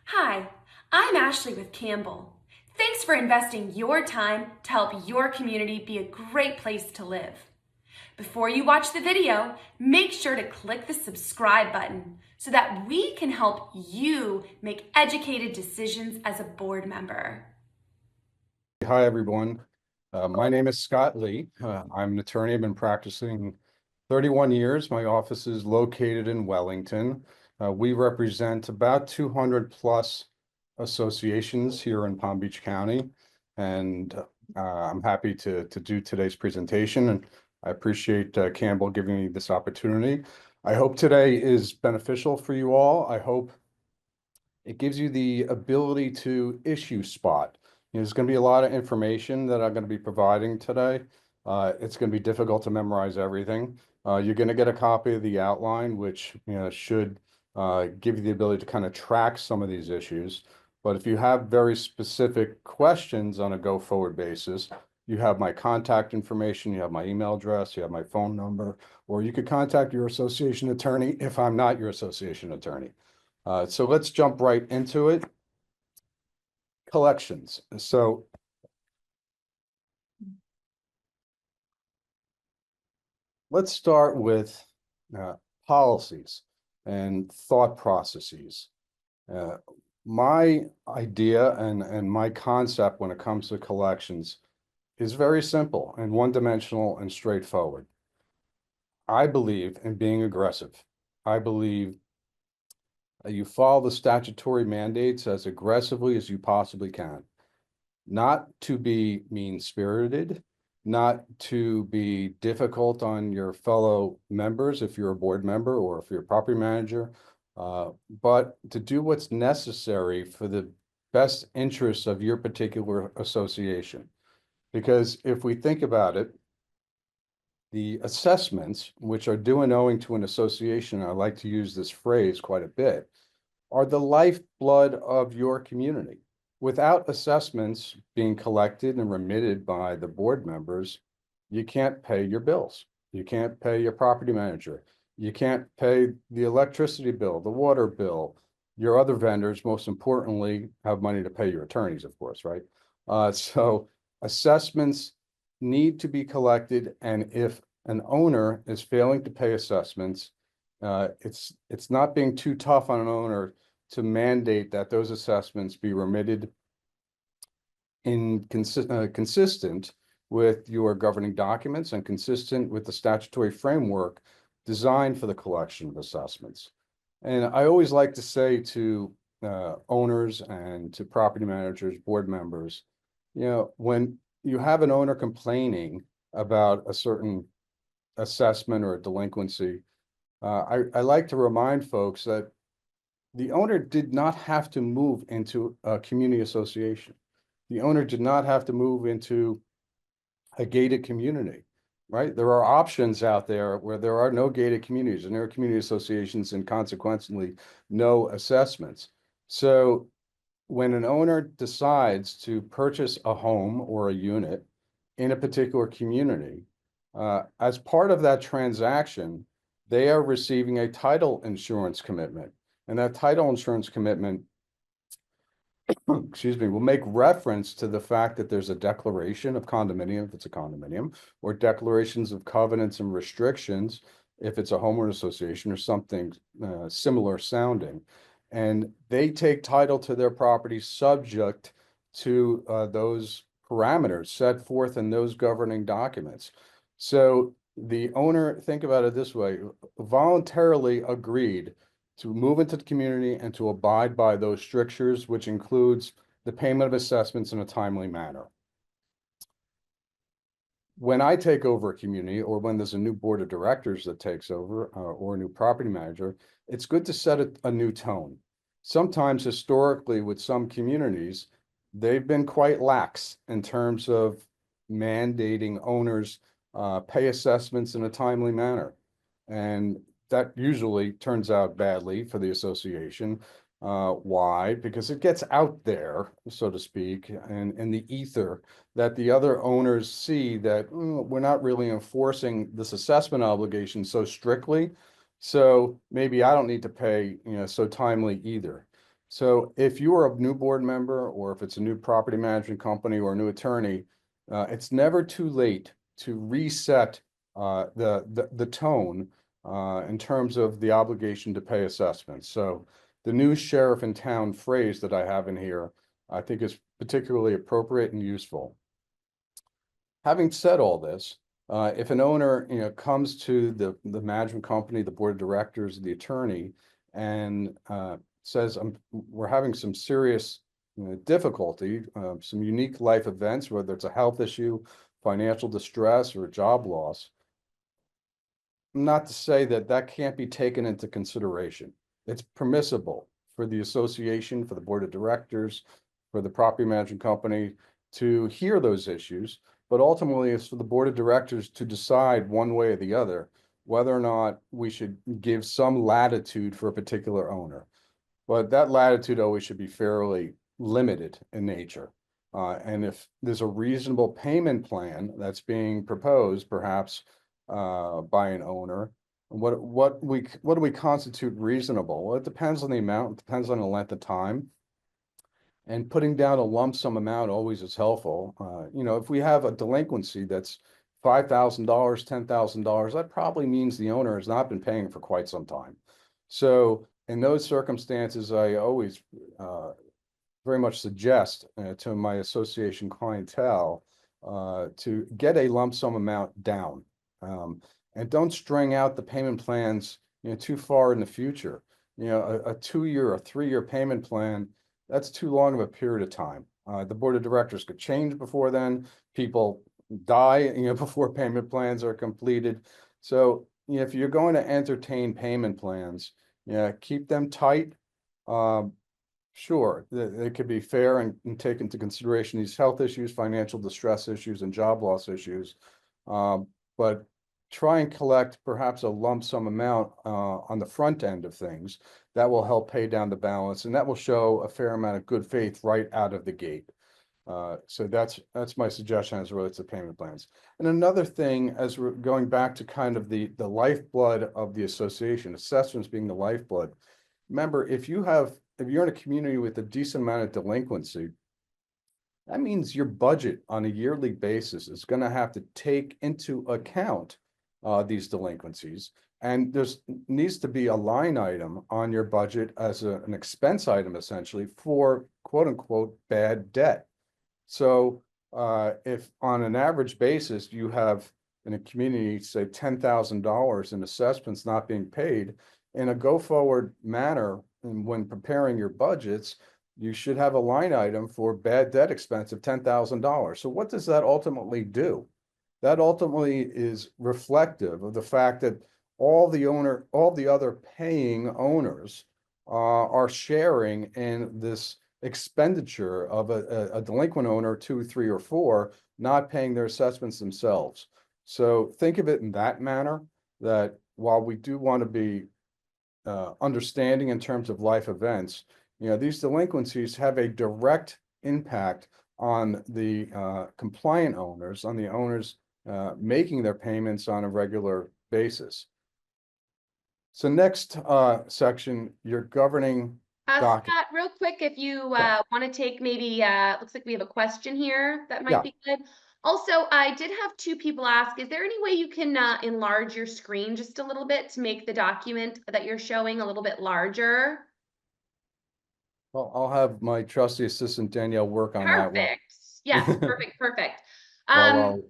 Hi, I'm Ashley with Campbell. Thanks for investing your time to help your community be a great place to live. Before you watch the video, make sure to click the subscribe button so that we can help you make educated decisions as a board member. Hi, everyone. My name is Scott Lee. I'm an attorney. I've been practicing 31 years. My office is located in Wellington. We represent about 200 plus associations here in Palm Beach County. And I'm happy to do today's presentation. And I appreciate Campbell giving me this opportunity. I hope today is beneficial for you all. I hope it gives you the ability to issue spot. There's going to be a lot of information that I'm going to be providing today. It's going to be difficult to memorize everything. You're going to get a copy of the outline, which should give you the ability to kind of track some of these issues. But if you have very specific questions on a go-forward basis, you have my contact information, you have my email address, you have my phone number, or you could contact your association attorney if I'm not your association attorney. So let's jump right into it. Collections. So let's start with policies and thought processes. My idea and my concept when it comes to collections is very simple and one-dimensional and straightforward. I believe in being aggressive. I believe you follow the statutory mandates as aggressively as you possibly can. Not to be mean-spirited, not to be difficult on your fellow members if you're a board member or if you're a property manager, but to do what's necessary for the best interests of your particular association. Because if we think about it, the assessments, which are due and owing to an association, I like to use this phrase quite a bit, are the lifeblood of your community. Without assessments being collected and remitted by the board members, you can't pay your bills. You can't pay your property manager. You can't pay the electricity bill, the water bill. Your other vendors, most importantly, have money to pay your attorneys, of course, right? So assessments need to be collected, and if an owner is failing to pay assessments, it's not being too tough on an owner to mandate that those assessments be remitted consistent with your governing documents and consistent with the statutory framework designed for the collection of assessments. And I always like to say to owners and to property managers, board members, when you have an owner complaining about a certain assessment or a delinquency, I like to remind folks that the owner did not have to move into a community association. The owner did not have to move into a gated community, right? There are options out there where there are no gated communities and there are community associations and consequently no assessments. So when an owner decides to purchase a home or a unit in a particular community, as part of that transaction, they are receiving a title insurance commitment. And that title insurance commitment, excuse me, will make reference to the fact that there's a declaration of condominium, if it's a condominium, or declarations of covenants and restrictions, if it's a homeowner association or something similar sounding. And they take title to their property subject to those parameters set forth in those governing documents. So the owner, think about it this way, voluntarily agreed to move into the community and to abide by those strictures, which includes the payment of assessments in a timely manner. When I take over a community or when there's a new board of directors that takes over or a new property manager, it's good to set a new tone. Sometimes historically with some communities, they've been quite lax in terms of mandating owners pay assessments in a timely manner. And that usually turns out badly for the association. Why? Because it gets out there, so to speak, and in the ether that the other owners see that we're not really enforcing this assessment obligation so strictly. So maybe I don't need to pay, so timely either. So if you are a new board member, or if it's a new property management company or a new attorney, it's never too late to reset the tone in terms of the obligation to pay assessments. So the new sheriff in town phrase that I have in here, I think is particularly appropriate and useful. Having said all this, if an owner, comes to the management company, the board of directors, the attorney, and says, we're having some serious difficulty, some unique life events, whether it's a health issue, financial distress, or a job loss, not to say that that can't be taken into consideration. It's permissible for the association, for the board of directors, for the property management company to hear those issues, but ultimately it's for the board of directors to decide one way or the other whether or not we should give some latitude for a particular owner. But that latitude always should be fairly limited in nature. And if there's a reasonable payment plan that's being proposed, perhaps by an owner, what do we constitute reasonable? Well, it depends on the amount, it depends on the length of time. And putting down a lump sum amount always is helpful. If we have a delinquency that's $5,000, $10,000, that probably means the owner has not been paying for quite some time. So in those circumstances, I always very much suggest to my association clientele to get a lump sum amount down, and don't string out the payment plans too far in the future. A 2-year or 3-year payment plan, that's too long of a period of time. The board of directors could change before then. People die before payment plans are completed. So if you're going to entertain payment plans, keep them tight. Sure, they could be fair and take into consideration these health issues, financial distress issues, and job loss issues. But try and collect perhaps a lump sum amount on the front end of things that will help pay down the balance, and that will show a fair amount of good faith right out of the gate. So that's my suggestion as it relates to payment plans. And another thing, as we're going back to kind of the lifeblood of the association, assessments being the lifeblood. Remember, if you're in a community with a decent amount of delinquency, that means your budget on a yearly basis is going to have to take into account these delinquencies. And there's needs to be a line item on your budget as an expense item, essentially, for quote unquote bad debt. So if on an average basis you have in a community, say $10,000 in assessments not being paid, in a go forward manner, and when preparing your budgets, you should have a line item for bad debt expense of $10,000. So what does that ultimately do? That ultimately is reflective of the fact that all the other paying owners are sharing in this expenditure of a delinquent owner, 2, 3, or 4, not paying their assessments themselves. So think of it in that manner, that while we do want to be understanding in terms of life events, these delinquencies have a direct impact on the compliant owners, on the owners making their payments on a regular basis. So next section, your governing document. Scott, real quick, if you Yeah. want to take maybe, looks like we have a question here that might Yeah. be good. Also, I did have 2 people ask, is there any way you can enlarge your screen just a little bit to make the document that you're showing a little bit larger? Well, I'll have my trusty assistant Danielle work on that one. Perfect. Yes, perfect, perfect. Well,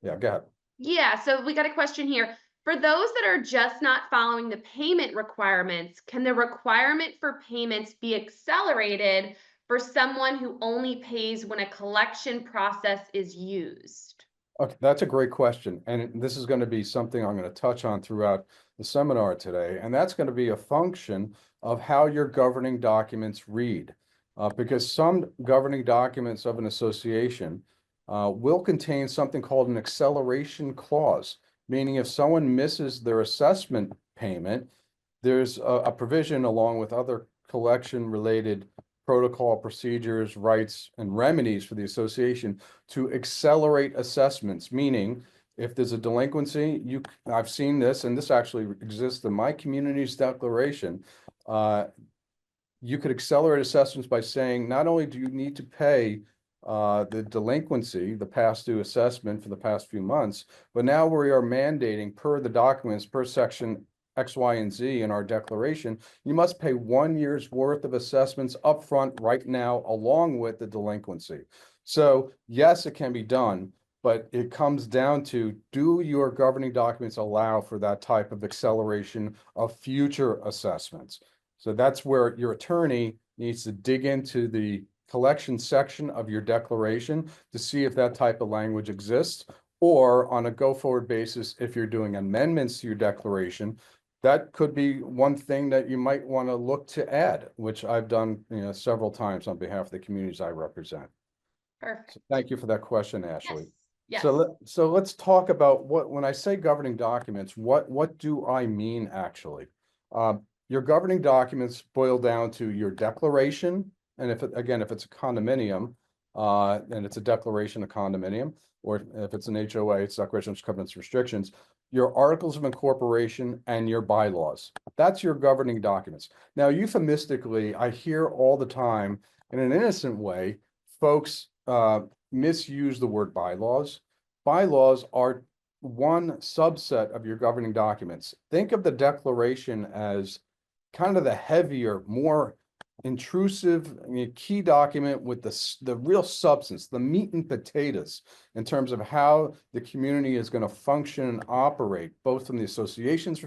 yeah, go ahead. Yeah, so we got a question here. For those that are just not following the payment requirements, can the requirement for payments be accelerated for someone who only pays when a collection process is used? Okay, that's a great question. And this is going to be something I'm going to touch on throughout the seminar today. And that's going to be a function of how your governing documents read. Because some governing documents of an association will contain something called an acceleration clause, meaning if someone misses their assessment payment, there's a provision along with other collection related protocol, procedures, rights, and remedies for the association to accelerate assessments, meaning if there's a delinquency, I've seen this, and this actually exists in my community's declaration. you could accelerate assessments by saying, not only do you need to pay the delinquency, the past due assessment for the past few months, but now we are mandating per the documents, per section X, Y, and Z in our declaration, you must pay 1 year's worth of assessments upfront right now, along with the delinquency. So yes, it can be done, but it comes down to, do your governing documents allow for that type of acceleration of future assessments? So that's where your attorney needs to dig into the collection section of your declaration to see if that type of language exists, or on a go-forward basis, if you're doing amendments to your declaration, that could be one thing that you might want to look to add, which I've done, several times on behalf of the communities I represent. Perfect. So thank you for that question, Ashley. Yes. So let's talk about when I say governing documents, what do I mean actually? Your governing documents boil down to your declaration, and if it's a condominium, and it's a declaration of condominium, or if it's an HOA, it's declaration of covenants and restrictions, your articles of incorporation and your bylaws. That's your governing documents. Now, euphemistically, I hear all the time, in an innocent way, folks misuse the word bylaws. Bylaws are one subset of your governing documents. Think of the declaration as kind of the heavier, more intrusive, key document with the real substance, the meat and potatoes in terms of how the community is going to function and operate, both from the association's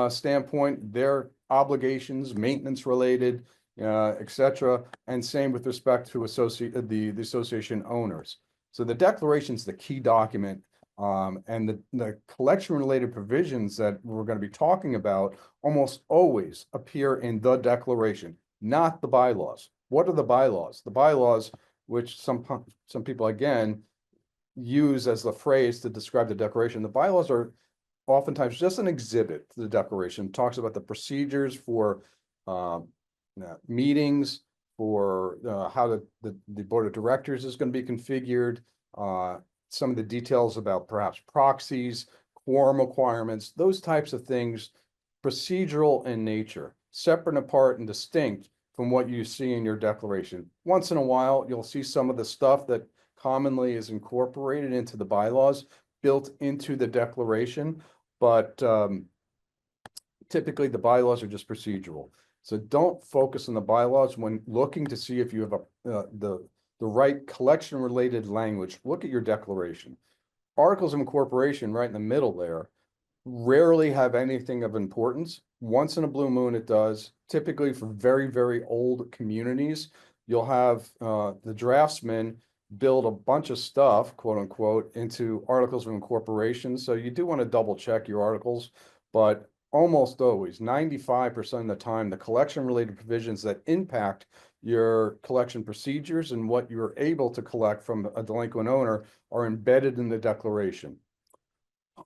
standpoint, their obligations, maintenance related, etc., and same with respect to the association owners. So the declaration is the key document, and the collection related provisions that we're going to be talking about almost always appear in the declaration, not the bylaws. What are the bylaws? The bylaws, which some people again use as the phrase to describe the declaration, the bylaws are oftentimes just an exhibit to the declaration. It talks about the procedures for meetings, for how the board of directors is going to be configured, some of the details about perhaps proxies, quorum requirements, those types of things, procedural in nature, separate and apart and distinct from what you see in your declaration. Once in a while, you'll see some of the stuff that commonly is incorporated into the bylaws built into the declaration, but typically the bylaws are just procedural. So don't focus on the bylaws when looking to see if you have the right collection related language. Look at your declaration. Articles of incorporation right in the middle there rarely have anything of importance. Once in a blue moon it does. Typically for very, very old communities, you'll have the draftsman build a bunch of stuff, quote unquote, into articles of incorporation. So you do want to double check your articles, but almost always, 95% of the time, the collection related provisions that impact your collection procedures and what you're able to collect from a delinquent owner are embedded in the declaration.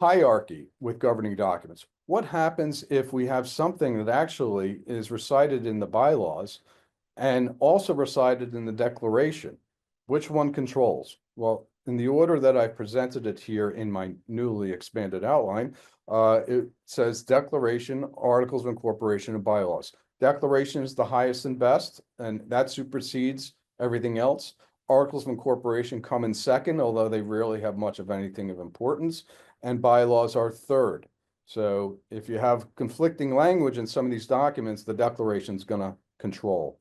Hierarchy with governing documents. What happens if we have something that actually is recited in the bylaws and also recited in the declaration? Which one controls? Well, in the order that I presented it here in my newly expanded outline, it says declaration, articles of incorporation, and bylaws. Declaration is the highest and best, and that supersedes everything else. Articles of incorporation come in second, although they rarely have much of anything of importance, and bylaws are third. So if you have conflicting language in some of these documents, the declaration is going to control.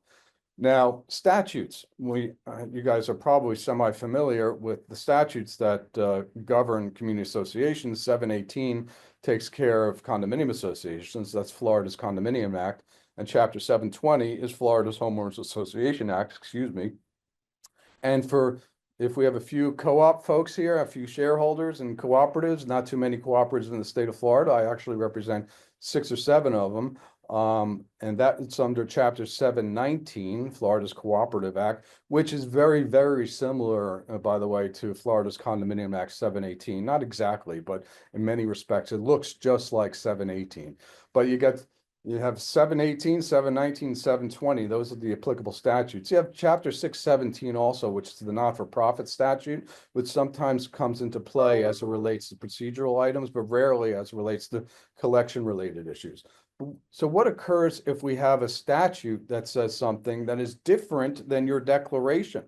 Now, statutes, you guys are probably semi-familiar with the statutes that govern community associations. 718 takes care of condominium associations. That's Florida's Condominium Act. And Chapter 720 is Florida's Homeowners Association Act, excuse me. And if we have a few co-op folks here, a few shareholders and cooperatives, not too many cooperatives in the state of Florida. I actually represent 6 or 7 of them. And that's under Chapter 719, Florida's Cooperative Act, which is very, very similar, by the way, to Florida's Condominium Act 718. Not exactly, but in many respects, it looks just like 718. But you have 718, 719, 720. Those are the applicable statutes. You have Chapter 617 also, which is the not-for-profit statute, which sometimes comes into play as it relates to procedural items, but rarely as it relates to collection-related issues. So what occurs if we have a statute that says something that is different than your declaration?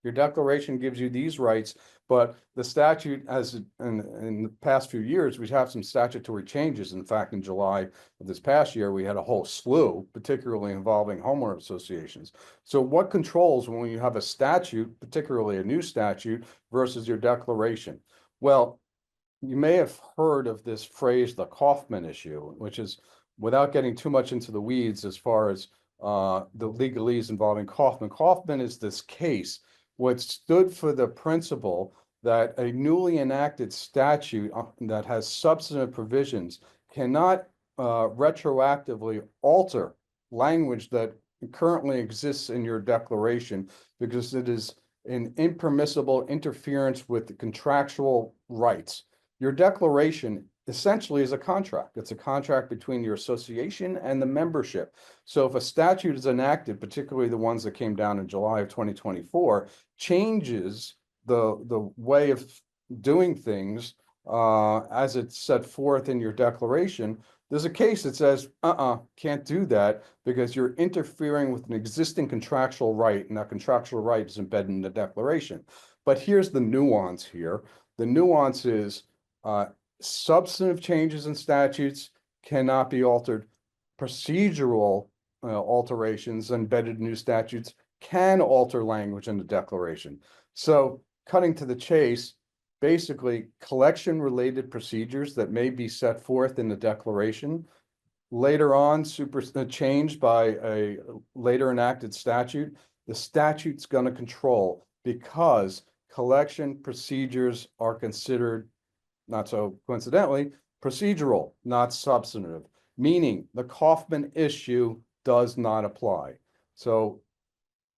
Your declaration gives you these rights, but the statute, as in the past few years, we have some statutory changes. In fact, in July of this past year, we had a whole slew, particularly involving homeowner associations. So what controls when you have a statute, particularly a new statute, versus your declaration? Well, you may have heard of this phrase, the Kaufman issue, which is, without getting too much into the weeds as far as the legalese involving Kaufman. Kaufman is this case which stood for the principle that a newly enacted statute that has substantive provisions cannot retroactively alter language that currently exists in your declaration, because it is an impermissible interference with the contractual rights. Your declaration essentially is a contract. It's a contract between your association and the membership. So if a statute is enacted, particularly the ones that came down in July of 2024, changes the way of doing things as it's set forth in your declaration, there's a case that says, can't do that because you're interfering with an existing contractual right, and that contractual right is embedded in the declaration. But here's the nuance here. The nuance is substantive changes in statutes cannot be altered. Procedural alterations embedded in new statutes can alter language in the declaration. So cutting to the chase, basically collection-related procedures that may be set forth in the declaration, later on changed by a later enacted statute, the statute's going to control, because collection procedures are considered, not so coincidentally, procedural, not substantive, meaning the Kaufman issue does not apply. So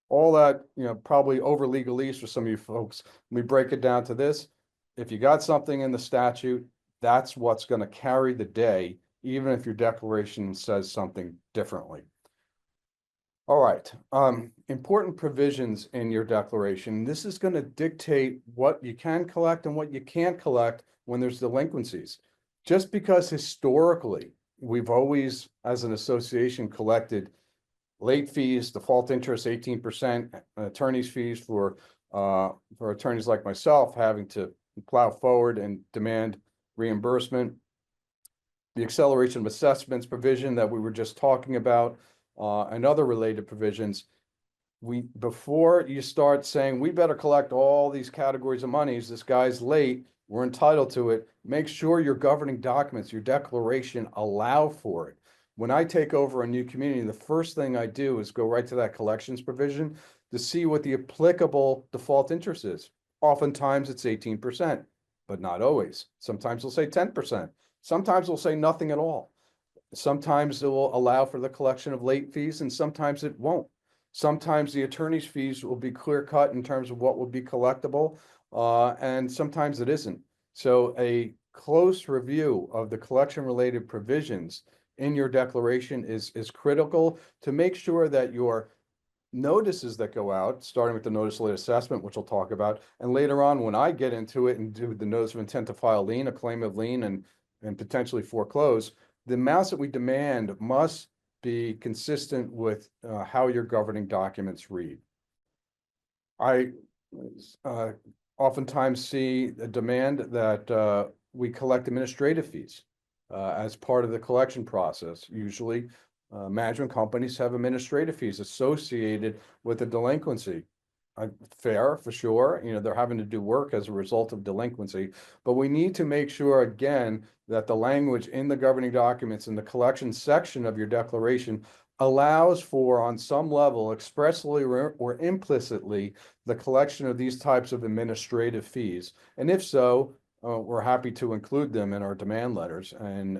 all that, probably over legalese for some of you folks. Let me break it down to this. If you got something in the statute, that's what's going to carry the day, even if your declaration says something differently. All right, important provisions in your declaration. This is going to dictate what you can collect and what you can't collect when there's delinquencies. Just because historically we've always, as an association, collected late fees, default interest 18%, attorney's fees for attorneys like myself having to plow forward and demand reimbursement, the acceleration of assessments provision that we were just talking about, and other related provisions. Before you start saying we better collect all these categories of monies, this guy's late, we're entitled to it, make sure your governing documents, your declaration, allow for it. When I take over a new community, the first thing I do is go right to that collections provision to see what the applicable default interest is. Oftentimes it's 18%, but not always. Sometimes they'll say 10%. Sometimes they'll say nothing at all. Sometimes it will allow for the collection of late fees, and sometimes it won't. Sometimes the attorney's fees will be clear cut in terms of what will be collectible, and sometimes it isn't. So a close review of the collection related provisions in your declaration is critical to make sure that your notices that go out, starting with the notice of late assessment, which we'll talk about, and later on when I get into it and do the notice of intent to file lien, a claim of lien, and potentially foreclose, the amounts that we demand must be consistent with how your governing documents read. I oftentimes see a demand that we collect administrative fees as part of the collection process. Usually, management companies have administrative fees associated with the delinquency. Fair, for sure. They're having to do work as a result of delinquency, but we need to make sure, again, that the language in the governing documents in the collection section of your declaration allows for, on some level, expressly or implicitly, the collection of these types of administrative fees. And if so, we're happy to include them in our demand letters and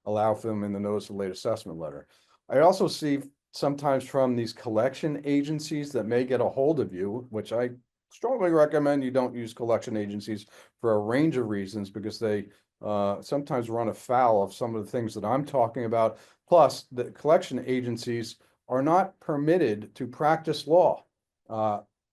allow for them in the notice of late assessment letter. I also see sometimes from these collection agencies that may get a hold of you, which I strongly recommend you don't use collection agencies for a range of reasons, because they sometimes run afoul of some of the things that I'm talking about. Plus, the collection agencies are not permitted to practice law.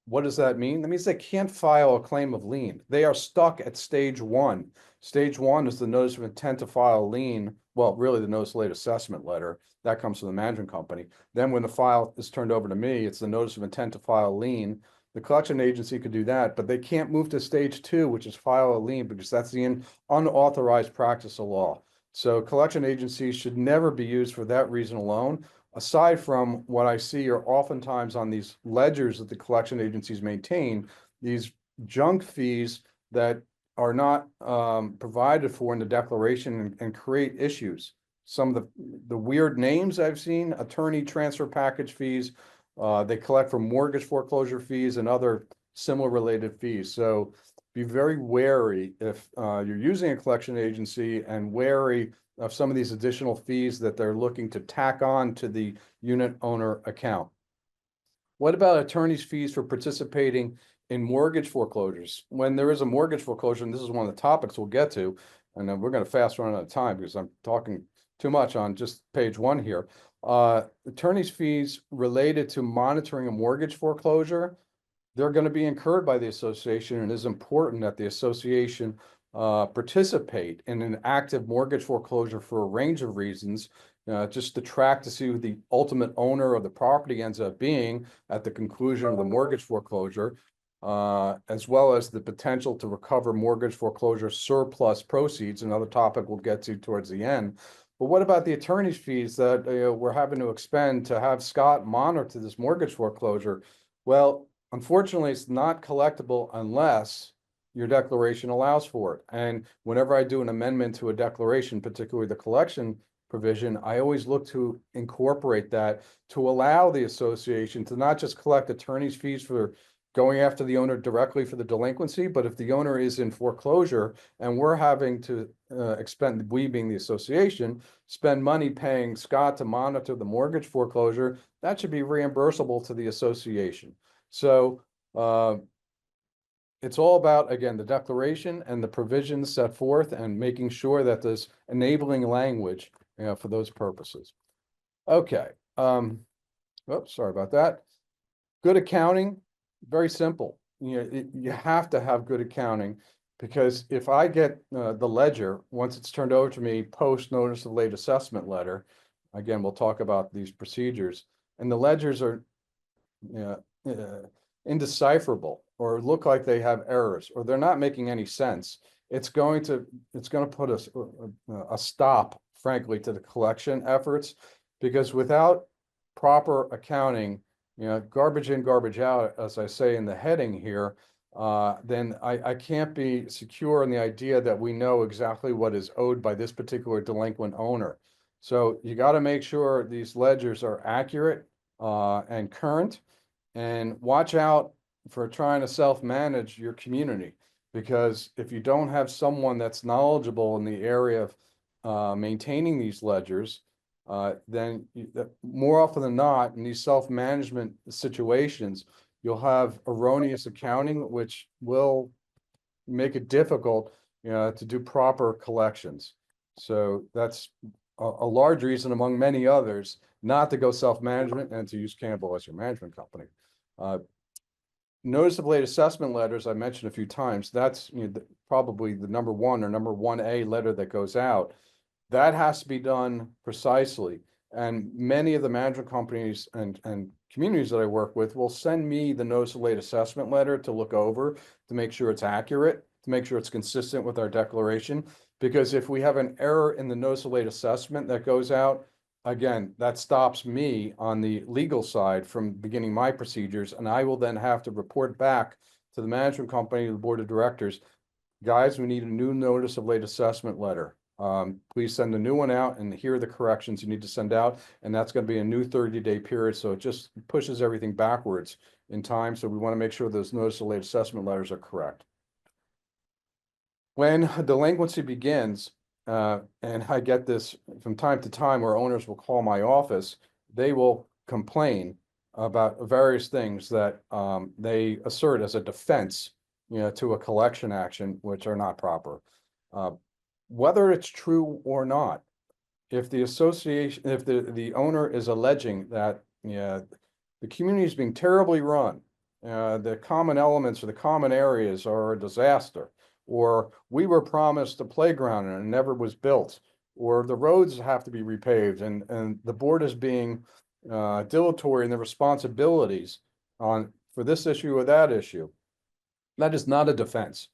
What does that mean? That means they can't file a claim of lien. They are stuck at stage one. Stage one is the notice of intent to file lien well, really the notice of late assessment letter, that comes from the management company. Then when the file is turned over to me, it's the notice of intent to file a lien. The collection agency could do that, but they can't move to stage 2, which is file a lien, because that's the unauthorized practice of law. So collection agencies should never be used for that reason alone. Aside from what I see are oftentimes on these ledgers that the collection agencies maintain, these junk fees that are not provided for in the declaration and create issues. Some of the weird names I've seen: attorney transfer package fees, they collect for mortgage foreclosure fees and other similar related fees. So be very wary if you're using a collection agency, and wary of some of these additional fees that they're looking to tack on to the unit owner account. What about attorney's fees for participating in mortgage foreclosures? When there is a mortgage foreclosure, and this is one of the topics we'll get to, and then we're going to fast run out of time because I'm talking too much on just page 1 here. Attorney's fees related to monitoring a mortgage foreclosure, they're going to be incurred by the association, and it is important that the association participate in an active mortgage foreclosure for a range of reasons, just to track to see who the ultimate owner of the property ends up being at the conclusion of the mortgage foreclosure, as well as the potential to recover mortgage foreclosure surplus proceeds, another topic we'll get to towards the end. But what about the attorney's fees that we're having to expend to have Scott monitor this mortgage foreclosure? Well, unfortunately, it's not collectible unless your declaration allows for it. And whenever I do an amendment to a declaration, particularly the collection provision, I always look to incorporate that to allow the association to not just collect attorney's fees for going after the owner directly for the delinquency, but if the owner is in foreclosure and we're having to expend, we being the association, spend money paying Scott to monitor the mortgage foreclosure, that should be reimbursable to the association. So it's all about, again, the declaration and the provisions set forth, and making sure that there's enabling language, for those purposes. Okay. Oops, sorry about that. Good accounting, very simple. You have to have good accounting, because if I get the ledger, once it's turned over to me post notice of late assessment letter, again, we'll talk about these procedures, and the ledgers are indecipherable, or look like they have errors, or they're not making any sense, it's going to put a stop, frankly, to the collection efforts, because without proper accounting, garbage in, garbage out, as I say in the heading here, then I can't be secure in the idea that we know exactly what is owed by this particular delinquent owner. So you got to make sure these ledgers are accurate and current, and watch out for trying to self-manage your community, because if you don't have someone that's knowledgeable in the area of maintaining these ledgers, then more often than not, in these self-management situations, you'll have erroneous accounting, which will make it difficult, to do proper collections. So that's a large reason, among many others, not to go self-management and to use Campbell as your management company. Notice of late assessment letters, I mentioned a few times, that's probably the number 1 or number 1A letter that goes out. That has to be done precisely. And many of the management companies and communities that I work with will send me the notice of late assessment letter to look over, to make sure it's accurate, to make sure it's consistent with our declaration. Because if we have an error in the notice of late assessment that goes out, again, that stops me on the legal side from beginning my procedures, and I will then have to report back to the management company, the board of directors, guys, we need a new notice of late assessment letter. Please send a new one out, and here are the corrections you need to send out, and that's going to be a new 30-day period, so it just pushes everything backwards in time, so we want to make sure those notice of late assessment letters are correct. When a delinquency begins, and I get this from time to time, where owners will call my office, they will complain about various things that they assert as a defense, to a collection action, which are not proper. Whether it's true or not, if the association, if the owner is alleging that the community is being terribly run, the common elements or the common areas are a disaster, or we were promised a playground and it never was built, or the roads have to be repaved, and the board is being dilatory in their responsibilities for this issue or that issue. That is not a defense.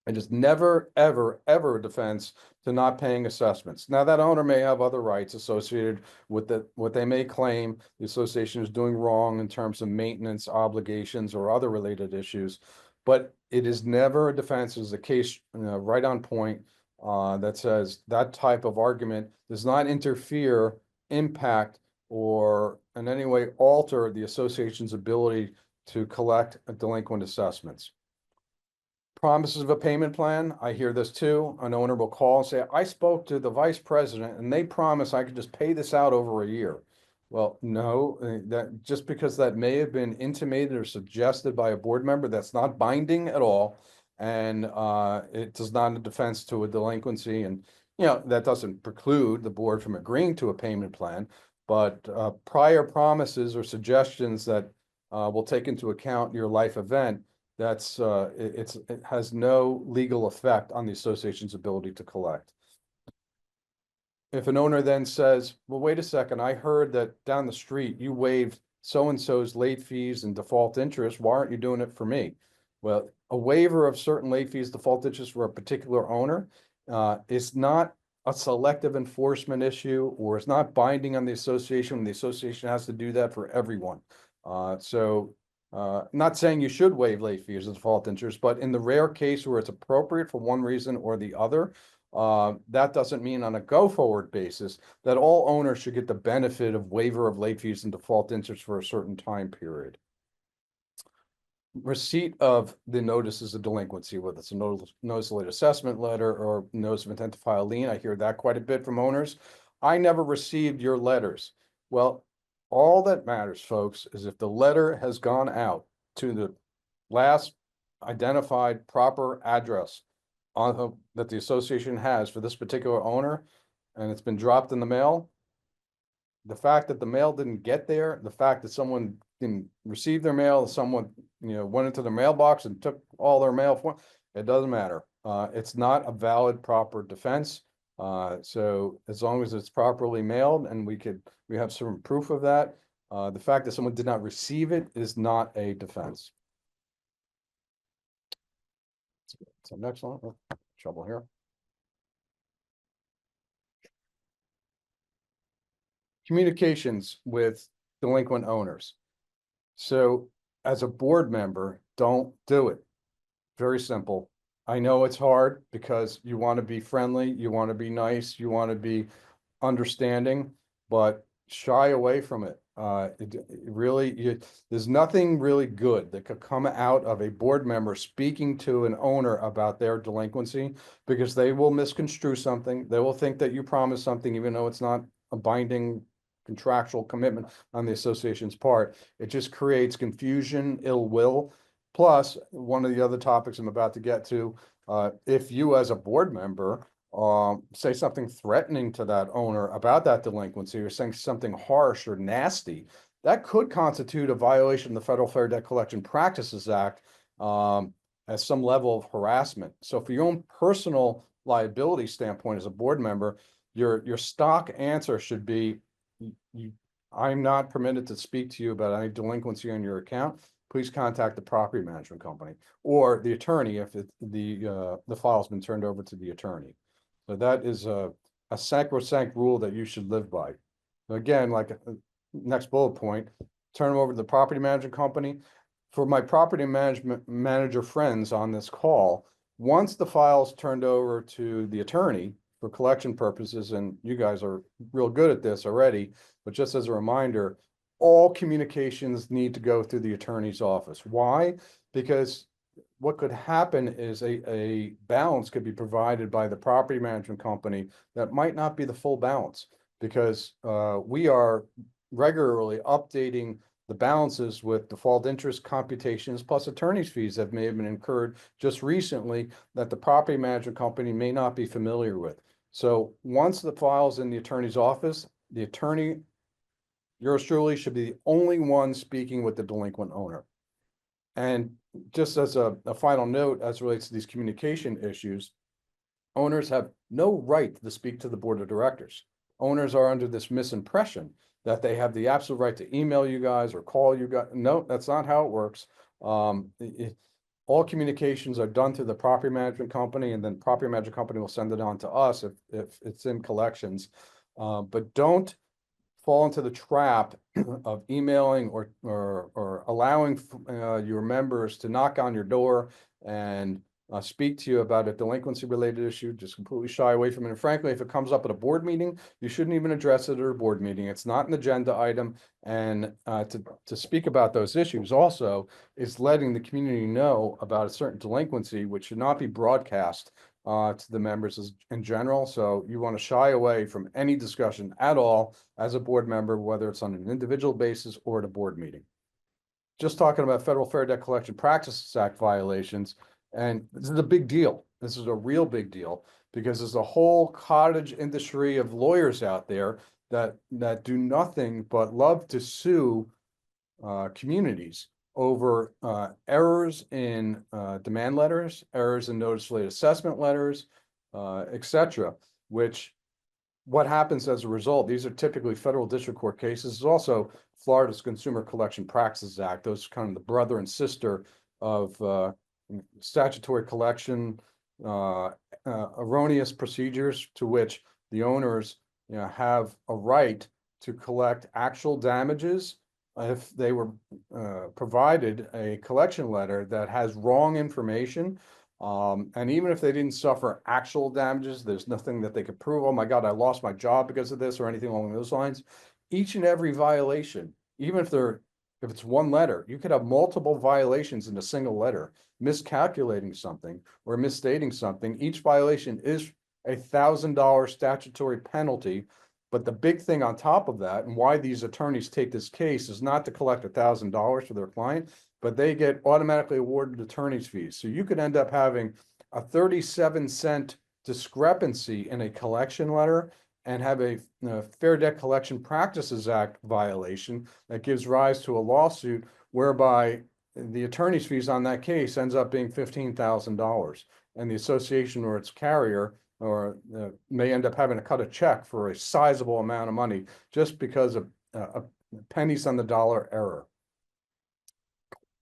It is never, ever, ever a defense to not paying assessments. Now, that owner may have other rights associated with what they may claim the association is doing wrong in terms of maintenance obligations or other related issues, but it is never a defense. It's a case right on point that says that type of argument does not interfere, impact, or in any way alter the association's ability to collect delinquent assessments. Promises of a payment plan, I hear this too. An owner will call and say, I spoke to the vice president and they promised I could just pay this out over a year. Well, no, that just because that may have been intimated or suggested by a board member, that's not binding at all. And it does not a defense to a delinquency. And, that doesn't preclude the board from agreeing to a payment plan. But prior promises or suggestions that will take into account your life event, it has no legal effect on the association's ability to collect. If an owner then says, well, wait a second, I heard that down the street you waived so-and-so's late fees and default interest, why aren't you doing it for me? Well, a waiver of certain late fees, default interest for a particular owner is not a selective enforcement issue, or it's not binding on the association. The association has to do that for everyone. Not saying you should waive late fees or default interest, but in the rare case where it's appropriate for one reason or the other, that doesn't mean on a go-forward basis that all owners should get the benefit of waiver of late fees and default interest for a certain time period. Receipt of the notices of delinquency, whether it's a notice of late assessment letter or notice of intent to file a lien. I hear that quite a bit from owners. I never received your letters. Well, all that matters, folks, is if the letter has gone out to the last identified proper address that the association has for this particular owner, and it's been dropped in the mail, the fact that the mail didn't get there, the fact that someone didn't receive their mail, someone went into their mailbox and took all their mail for it, doesn't matter. It's not a valid, proper defense. So as long as it's properly mailed and we have some proof of that, the fact that someone did not receive it is not a defense. So next one, trouble here. Communications with delinquent owners. So as a board member, don't do it. Very simple. I know it's hard because you want to be friendly, you want to be nice, you want to be understanding, but shy away from it. There's nothing really good that could come out of a board member speaking to an owner about their delinquency, because they will misconstrue something. They will think that you promised something, even though it's not a binding contractual commitment on the association's part. It just creates confusion, ill will. Plus, one of the other topics I'm about to get to, if you as a board member say something threatening to that owner about that delinquency, or saying something harsh or nasty, that could constitute a violation of the Federal Fair Debt Collection Practices Act as some level of harassment. So for your own personal liability standpoint as a board member, your stock answer should be, I'm not permitted to speak to you about any delinquency on your account. Please contact the property management company or the attorney if the file's been turned over to the attorney. So that is a sacrosanct rule that you should live by. Again, like next bullet point, turn them over to the property management company. For my property management manager friends on this call, once the file's turned over to the attorney for collection purposes, and you guys are real good at this already, but just as a reminder, all communications need to go through the attorney's office. Why? Because what could happen is a balance could be provided by the property management company that might not be the full balance, because we are regularly updating the balances with default interest computations plus attorney's fees that may have been incurred just recently that the property management company may not be familiar with. So once the file's in the attorney's office, the attorney, yours truly, should be the only one speaking with the delinquent owner. And just as a final note, as relates to these communication issues, Owners have no right to speak to the board of directors. Owners are under this misimpression that they have the absolute right to email you guys or call you guys. No, that's not how it works. All communications are done through the property management company, and then property management company will send it on to us if it's in collections. But don't fall into the trap of emailing or allowing your members to knock on your door and speak to you about a delinquency related issue. Just completely shy away from it. And frankly, if it comes up at a board meeting, you shouldn't even address it at a board meeting. It's not an agenda item. And to speak about those issues also is letting the community know about a certain delinquency, which should not be broadcast to the members in general. So you want to shy away from any discussion at all as a board member, whether it's on an individual basis or at a board meeting. Just talking about Federal Fair Debt Collection Practices Act violations, and this is a big deal. This is a real big deal because there's a whole cottage industry of lawyers out there that do nothing but love to sue communities over errors in demand letters, errors in notice of late assessment letters, etc. Which what happens as a result, these are typically federal district court cases. It's also Florida's Consumer Collection Practices Act. Those are kind of the brother and sister of statutory collection, erroneous procedures to which the owners have a right to collect actual damages if they were provided a collection letter that has wrong information. And even if they didn't suffer actual damages, there's nothing that they could prove. Oh my God, I lost my job because of this or anything along those lines. Each and every violation, even if it's one letter, you could have multiple violations in a single letter, miscalculating something or misstating something. Each violation is $1,000 statutory penalty. But the big thing on top of that, and why these attorneys take this case, is not to collect $1,000 for their client, but they get automatically awarded attorney's fees. So you could end up having a 37-cent discrepancy in a collection letter and have a Fair Debt Collection Practices Act violation that gives rise to a lawsuit whereby the attorney's fees on that case ends up being $15,000, and the association or its carrier may end up having to cut a check for a sizable amount of money just because of pennies on the dollar error.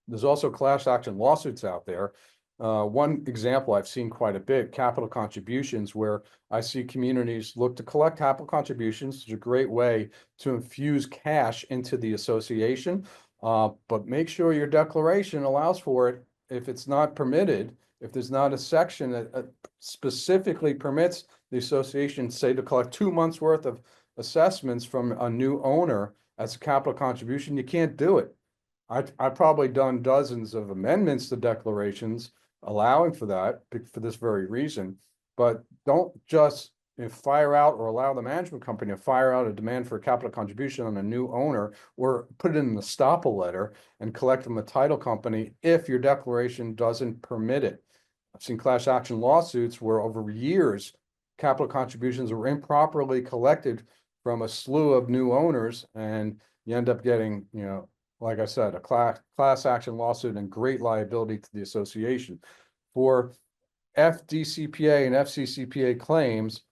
There's also class action lawsuits out there. One example I've seen quite a bit, capital contributions, where I see communities look to collect capital contributions. It's a great way to infuse cash into the association, but make sure your declaration allows for it. If it's not permitted, if there's not a section that specifically permits the association, say, to collect 2 months worth of assessments from a new owner as a capital contribution, you can't do it. I've probably done dozens of amendments to declarations allowing for that for this very reason, but don't just fire out or allow the management company to fire out a demand for a capital contribution on a new owner or put it in an estoppel letter and collect from the title company if your declaration doesn't permit it. I've seen class action lawsuits where over years, capital contributions were improperly collected from a slew of new owners, and you end up getting, like I said, a class action lawsuit and great liability to the association. For FDCPA and FCCPA claims,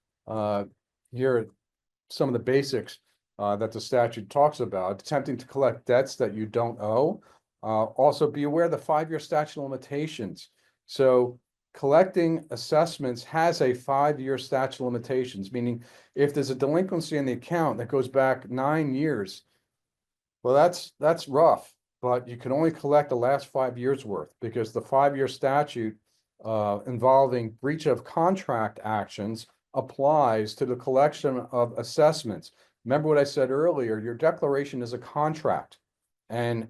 here are some of the basics that the statute talks about. Attempting to collect debts that you don't owe. Also be aware of the 5-year statute of limitations. So collecting assessments has a 5-year statute of limitations, meaning if there's a delinquency in the account that goes back 9 years, well, that's rough, but you can only collect the last 5 years worth because the 5-year statute involving breach of contract actions applies to the collection of assessments. Remember what I said earlier, your declaration is a contract, and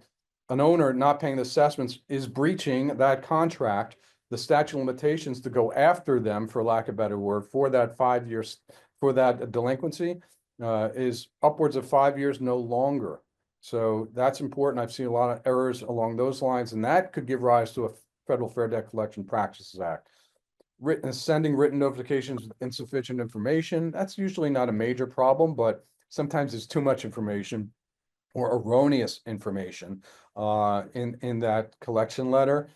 an owner not paying the assessments is breaching that contract. The statute of limitations to go after them, for lack of a better word, for that 5 years, for that delinquency is upwards of 5 years, no longer. So that's important. I've seen a lot of errors along those lines, and that could give rise to a Federal Fair Debt Collection Practices Act. Sending written notifications with insufficient information, that's usually not a major problem, but sometimes there's too much information or erroneous information in that collection letter.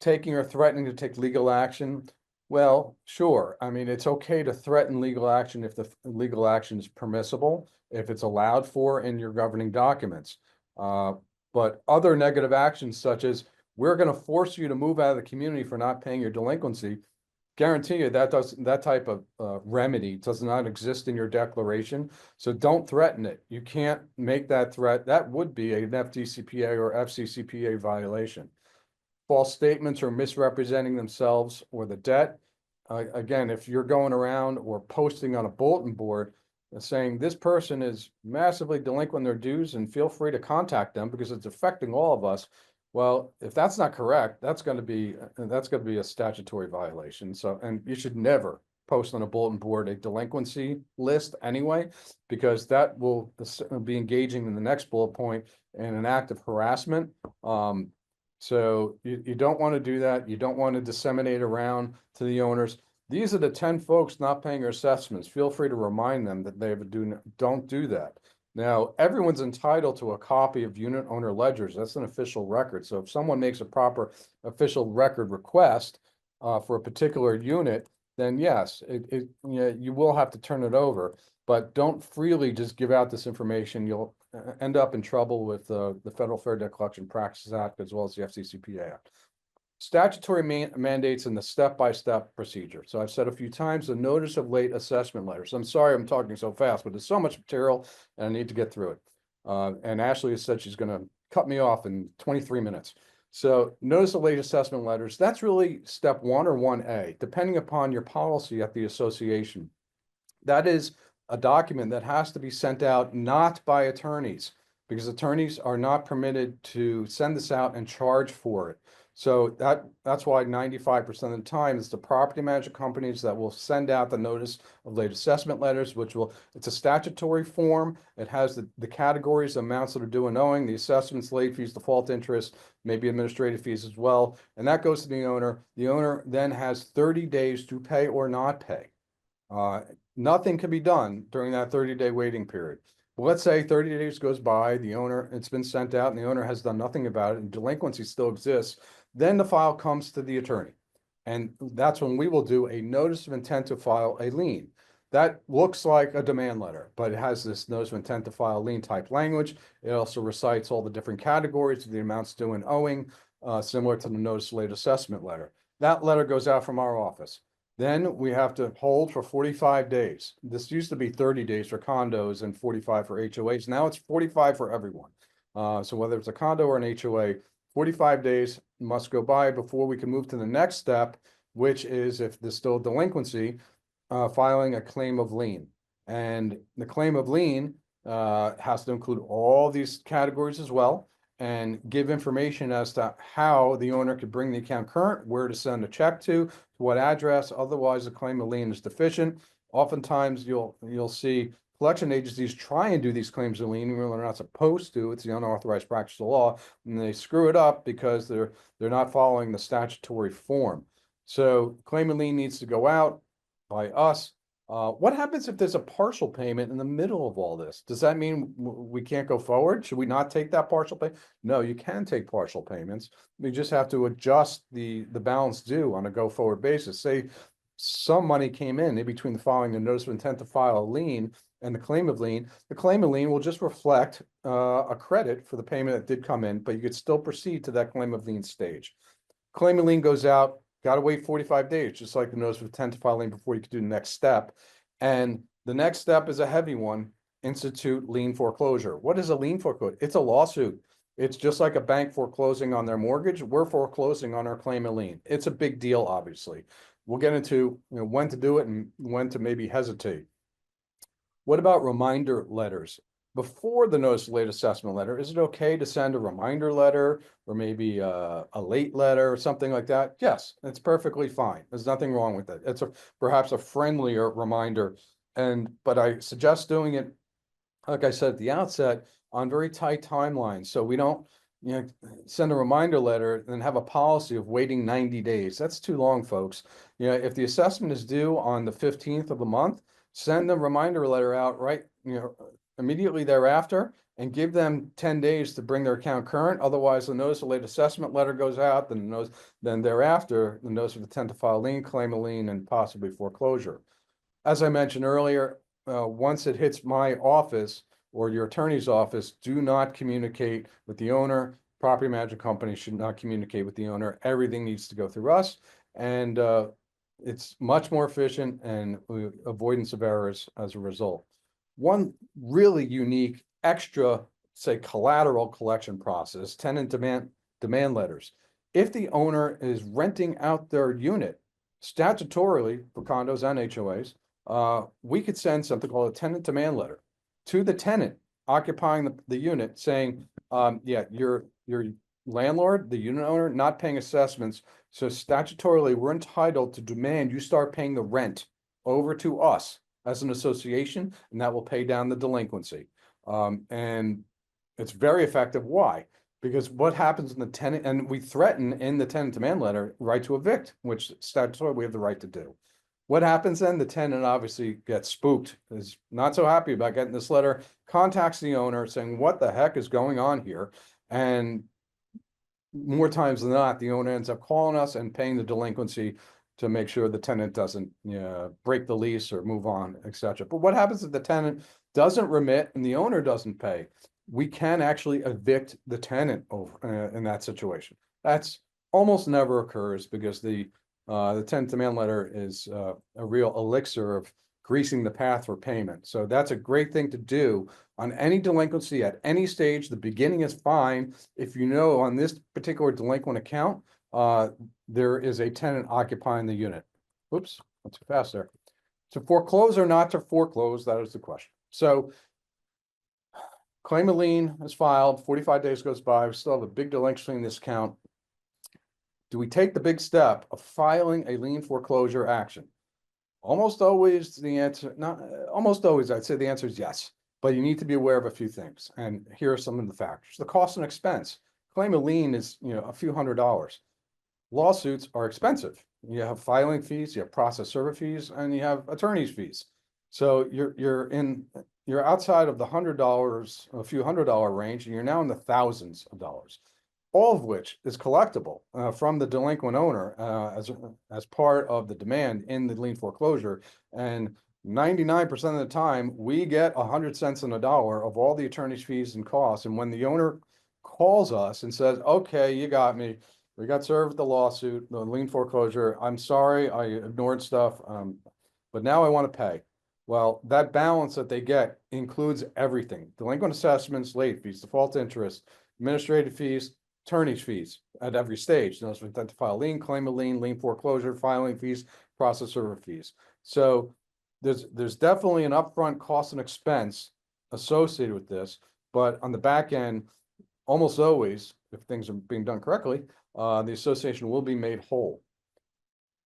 Taking or threatening to take legal action. Well, sure. I mean, it's okay to threaten legal action if the legal action is permissible, if it's allowed for in your governing documents. Uh, but other negative actions such as we're going to force you to move out of the community for not paying your delinquency, guarantee you that type of remedy does not exist in your declaration. So don't threaten it. You can't make that threat. That would be an FDCPA or FCCPA violation. False statements or misrepresenting themselves or the debt. Again, if you're going around or posting on a bulletin board saying this person is massively delinquent in their dues and feel free to contact them because it's affecting all of us. Well, if that's not correct, that's going to be a statutory violation. So, and you should never post on a bulletin board a delinquency list anyway, because that will be engaging in the next bullet point in an act of harassment. So you don't want to do that. You don't want to disseminate around to the owners. These are the 10 folks not paying their assessments. Feel free to remind them that don't do that. Now, everyone's entitled to a copy of unit owner ledgers. That's an official record. So if someone makes a proper official record request for a particular unit, then yes, you will have to turn it over. But don't freely just give out this information. You'll end up in trouble with the Federal Fair Debt Collection Practices Act as well as the FCCPA Act. Statutory mandates and the step-by-step procedure. So I've said a few times, the notice of late assessment letters. I'm sorry I'm talking so fast, but there's so much material and I need to get through it. And Ashley has said she's going to cut me off in 23 minutes. So notice of late assessment letters, that's really step 1 or 1A, depending upon your policy at the association. That is a document that has to be sent out not by attorneys, because attorneys are not permitted to send this out and charge for it. So that's why 95% of the time it's the property management companies that will send out the notice of late assessment letters, it's a statutory form. It has the categories, the amounts that are due and owing, the assessments, late fees, default interest, maybe administrative fees as well. And that goes to the owner. The owner then has 30 days to pay or not pay. Nothing can be done during that 30-day waiting period. But let's say 30 days goes by, it's been sent out and the owner has done nothing about it and delinquency still exists. Then the file comes to the attorney. And that's when we will do a notice of intent to file a lien. That looks like a demand letter, but it has this notice of intent to file lien type language. It also recites all the different categories of the amounts due and owing, similar to the notice of late assessment letter. That letter goes out from our office. Then we have to hold for 45 days. This used to be 30 days for condos and 45 for HOAs. Now it's 45 for everyone. So whether it's a condo or an HOA, 45 days must go by before we can move to the next step, which is, if there's still delinquency, filing a claim of lien. And the claim of lien has to include all these categories as well, and give information as to how the owner could bring the account current, where to send a check to what address. Otherwise, the claim of lien is deficient. Oftentimes, you'll see collection agencies try and do these claims of lien even though they're not supposed to. It's the unauthorized practice of law, and they screw it up because they're not following the statutory form. So claim of lien needs to go out by us. What happens if there's a partial payment in the middle of all this? Does that mean we can't go forward? Should we not take that partial payment? No, you can take partial payments. We just have to adjust the balance due on a go forward basis. Say some money came in between the filing the notice of intent to file a lien and the claim of lien. The claim of lien will just reflect a credit for the payment that did come in, but you could still proceed to that claim of lien stage. Claim of lien goes out. Got to wait 45 days, just like the notice of intent to file lien before you can do the next step. And the next step is a heavy one, institute lien foreclosure. What is a lien foreclosure? It's a lawsuit. It's just like a bank foreclosing on their mortgage. We're foreclosing on our claim of lien. It's a big deal, obviously. We'll get into when to do it and when to maybe hesitate. What about reminder letters? Before the notice of late assessment letter, is it okay to send a reminder letter or maybe a late letter or something like that? Yes, it's perfectly fine. There's nothing wrong with it. It's perhaps a friendlier reminder. But I suggest doing it, like I said at the outset, on very tight timelines. So we don't send a reminder letter and have a policy of waiting 90 days. That's too long, folks. If the assessment is due on the 15th of the month, send the reminder letter out immediately thereafter, and give them 10 days to bring their account current. Otherwise, the notice of late assessment letter goes out, then thereafter, the notice of intent to file lien, claim a lien, and possibly foreclosure. As I mentioned earlier, once it hits my office or your attorney's office, do not communicate with the owner. Property management company should not communicate with the owner. Everything needs to go through us. And it's much more efficient and avoidance of errors as a result. One really unique extra, say, collateral collection process, tenant demand letters. If the owner is renting out their unit statutorily for condos and HOAs, we could send something called a tenant demand letter to the tenant occupying the unit saying, yeah, your landlord, the unit owner, not paying assessments. So statutorily, we're entitled to demand you start paying the rent over to us as an association, and that will pay down the delinquency. And it's very effective. Why? Because what happens in the tenant, and we threaten in the tenant demand letter, right to evict, which statutorily we have the right to do. What happens then? The tenant obviously gets spooked, is not so happy about getting this letter, contacts the owner saying, what the heck is going on here? And more times than not, the owner ends up calling us and paying the delinquency to make sure the tenant doesn't break the lease or move on, etc. But what happens if the tenant doesn't remit and the owner doesn't pay? We can actually evict the tenant over in that situation. That's almost never occurs because the tenant demand letter is a real elixir of greasing the path for payment. So that's a great thing to do on any delinquency at any stage. The beginning is fine. If you know on this particular delinquent account, there is a tenant occupying the unit. Oops, that's too fast there. To foreclose or not to foreclose, that is the question. So claim a lien is filed, 45 days goes by, we still have a big delinquency in this account. Do we take the big step of filing a lien foreclosure action? Almost always the answer, not almost always, I'd say the answer is yes, but you need to be aware of a few things. And here are some of the factors. The cost and expense. Claim a lien is, a few $100s. Lawsuits are expensive. You have filing fees, you have process server fees, and you have attorney's fees. So you're outside of the $100, a few $100 range, and you're now in the thousands of dollars, all of which is collectible from the delinquent owner as part of the demand in the lien foreclosure. And 99% of the time, we get 100 cents on the dollar of all the attorney's fees and costs. And when the owner calls us and says, okay, you got me, we got served the lawsuit, the lien foreclosure, I'm sorry, I ignored stuff, but now I want to pay. Well, that balance that they get includes everything: delinquent assessments, late fees, default interest, administrative fees, attorney's fees at every stage. Notice of intent to file a lien, claim a lien, lien foreclosure, filing fees, process server fees. So there's definitely an upfront cost and expense associated with this, but on the back end, almost always, if things are being done correctly, the association will be made whole.